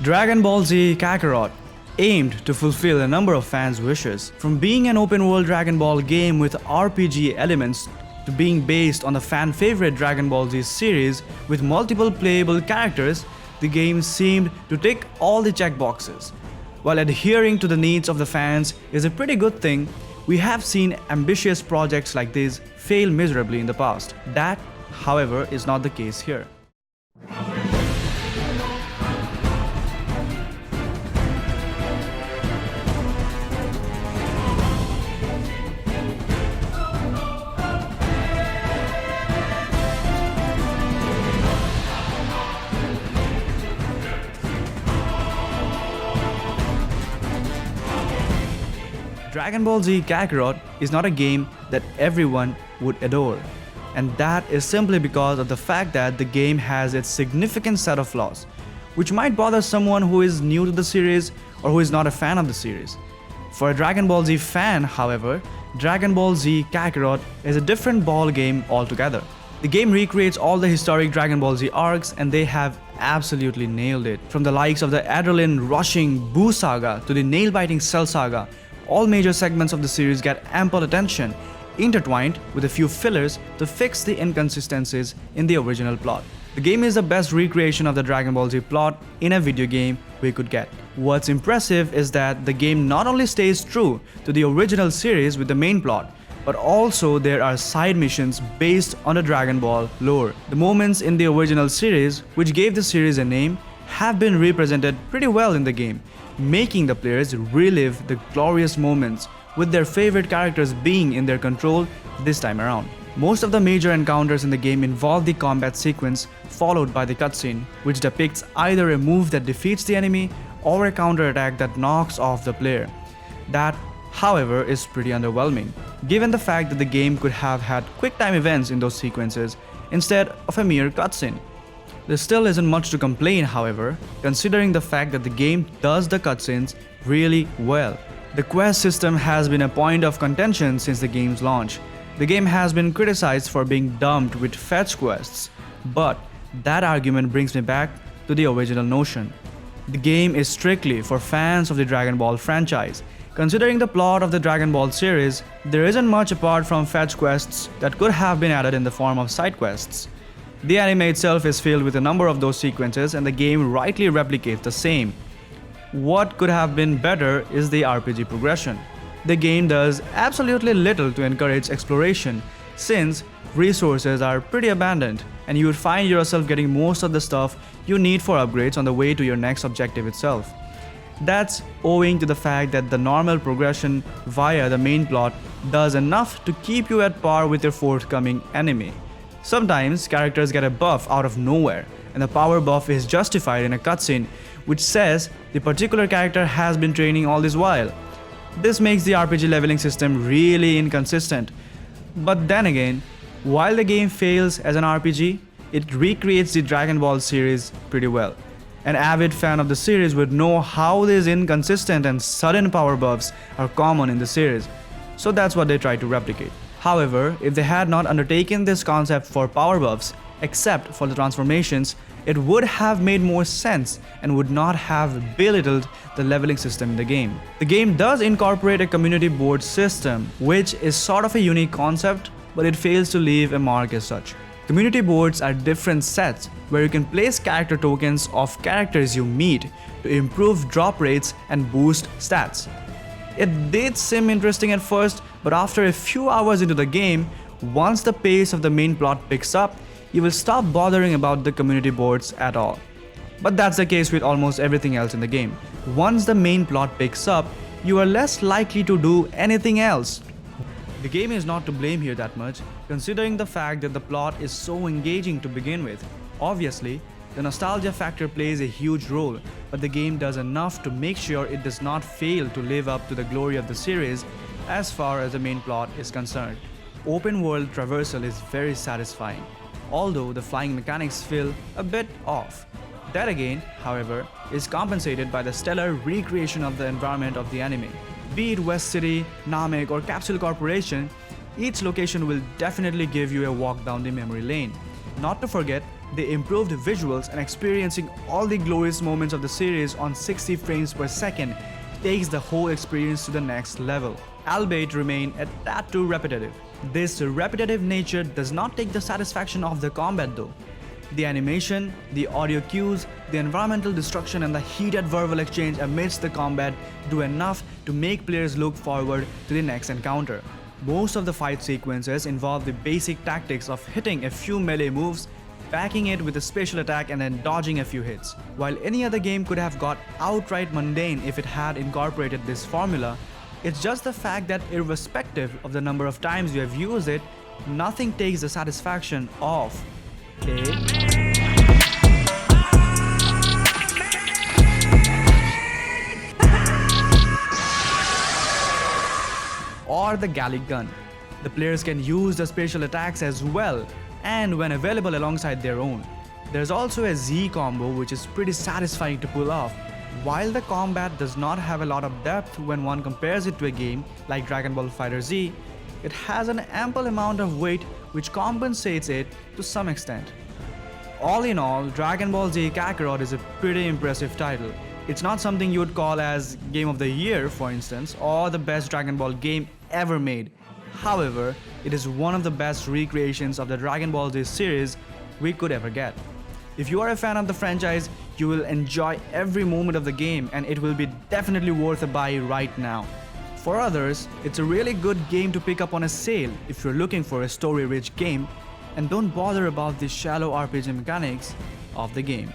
Dragon Ball Z Kakarot aimed to fulfill a number of fans' wishes. From being an open-world Dragon Ball game with RPG elements to being based on the fan-favorite Dragon Ball Z series with multiple playable characters, the game seemed to tick all the checkboxes. While adhering to the needs of the fans is a pretty good thing, we have seen ambitious projects like this fail miserably in the past. That, however, is not the case here. Dragon Ball Z Kakarot is not a game that everyone would adore, and that is simply because of the fact that the game has its significant set of flaws, which might bother someone who is new to the series or who is not a fan of the series. For a Dragon Ball Z fan, however, Dragon Ball Z Kakarot is a different ball game altogether. The game recreates all the historic Dragon Ball Z arcs, and they have absolutely nailed it. From the likes of the adrenaline-rushing Boo saga to the nail-biting Cell saga, all major segments of the series get ample attention, intertwined with a few fillers to fix the inconsistencies in the original plot. The game is the best recreation of the Dragon Ball Z plot in a video game we could get. What's impressive is that the game not only stays true to the original series with the main plot, but also there are side missions based on the Dragon Ball lore. The moments in the original series, which gave the series a name, have been represented pretty well in the game, making the players relive the glorious moments with their favorite characters being in their control this time around. Most of the major encounters in the game involve the combat sequence followed by the cutscene, which depicts either a move that defeats the enemy or a counterattack that knocks off the player. That, however, is pretty underwhelming, given the fact that the game could have had quick-time events in those sequences instead of a mere cutscene. There still isn't much to complain, however, considering the fact that the game does the cutscenes really well. The quest system has been a point of contention since the game's launch. The game has been criticized for being dumped with fetch quests, but that argument brings me back to the original notion. The game is strictly for fans of the Dragon Ball franchise. Considering the plot of the Dragon Ball series, there isn't much apart from fetch quests that could have been added in the form of side quests. The anime itself is filled with a number of those sequences, and the game rightly replicates the same. What could have been better is the RPG progression. The game does absolutely little to encourage exploration, since resources are pretty abundant, and you would find yourself getting most of the stuff you need for upgrades on the way to your next objective itself. That's owing to the fact that the normal progression via the main plot does enough to keep you at par with your forthcoming enemy. Sometimes characters get a buff out of nowhere, and the power buff is justified in a cutscene which says the particular character has been training all this while. This makes the RPG leveling system really inconsistent. But then again, while the game fails as an RPG, it recreates the Dragon Ball series pretty well. An avid fan of the series would know how these inconsistent and sudden power buffs are common in the series, so that's what they try to replicate. However, if they had not undertaken this concept for power buffs, except for the transformations, it would have made more sense and would not have belittled the leveling system in the game. The game does incorporate a community board system, which is sort of a unique concept, but it fails to leave a mark as such. Community boards are different sets where you can place character tokens of characters you meet to improve drop rates and boost stats. It did seem interesting at first, but after a few hours into the game, once the pace of the main plot picks up, you will stop bothering about the community boards at all. But that's the case with almost everything else in the game. Once the main plot picks up, you are less likely to do anything else. The game is not to blame here that much, considering the fact that the plot is so engaging to begin with. Obviously, the nostalgia factor plays a huge role, but the game does enough to make sure it does not fail to live up to the glory of the series as far as the main plot is concerned. Open world traversal is very satisfying, although the flying mechanics feel a bit off. That again, however, is compensated by the stellar recreation of the environment of the anime. Be it West City, Namek or Capsule Corporation, each location will definitely give you a walk down the memory lane. Not to forget the improved visuals and experiencing all the glorious moments of the series on 60 frames per second takes the whole experience to the next level, albeit remain a tad too repetitive. This repetitive nature does not take the satisfaction of the combat though. The animation, the audio cues, the environmental destruction and the heated verbal exchange amidst the combat do enough to make players look forward to the next encounter. Most of the fight sequences involve the basic tactics of hitting a few melee moves, backing it with a special attack and then dodging a few hits. While any other game could have got outright mundane if it had incorporated this formula, it's just the fact that irrespective of the number of times you have used it, nothing takes the satisfaction of or the Gallic gun. The players can use the special attacks as well, and when available alongside their own. There's also a Z combo which is pretty satisfying to pull off. While the combat does not have a lot of depth when one compares it to a game like Dragon Ball FighterZ, it has an ample amount of weight which compensates it to some extent. All in all, Dragon Ball Z Kakarot is a pretty impressive title. It's not something you would call as Game of the Year, for instance, or the best Dragon Ball game ever made. However, it is one of the best recreations of the Dragon Ball Z series we could ever get. If you are a fan of the franchise, you will enjoy every moment of the game and it will be definitely worth a buy right now. For others, it's a really good game to pick up on a sale if you're looking for a story-rich game and don't bother about the shallow RPG mechanics of the game.